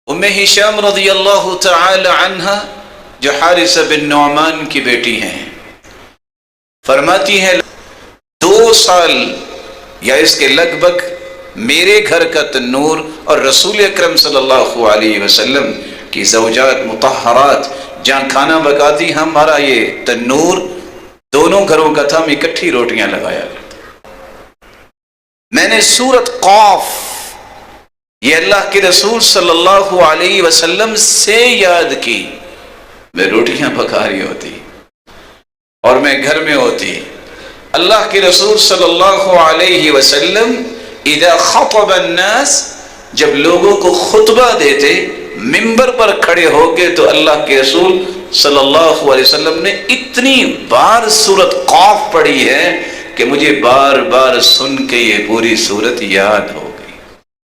उम्मे Hisham रज़ियल्लाहु तआला अन्हा जो हारिसा बिन नुअमान की बेटी हैं, फरमाती हैं 2 साल या इसके लगभग मेरे घर का तन्नूर और रसूल अकरम सल्लल्लाहु अलैहि वसल्लम की ज़ौजात मुतहरात जहाँ खाना पकाती, हमारा ये तन्नूर दोनों घरों का था, हम इकट्ठी रोटियां लगाया करते। मैंने सूरत क़ाफ ये अल्लाह के रसूल सल्लल्लाहु अलैहि वसल्लम से याद की। मैं रोटियां पका रही होती और मैं घर में होती। अल्लाह के रसूल सल्लल्लाहु अलैहि वसल्लम इदा खतब अन्नास, जब लोगों को खुतबा देते मिंबर पर खड़े होके, तो अल्लाह के रसूल सल्लल्लाहु अलैहि वसल्लम ने इतनी बार सूरत क़ाफ पढ़ी है कि मुझे बार बार सुन के ये पूरी सूरत याद हो।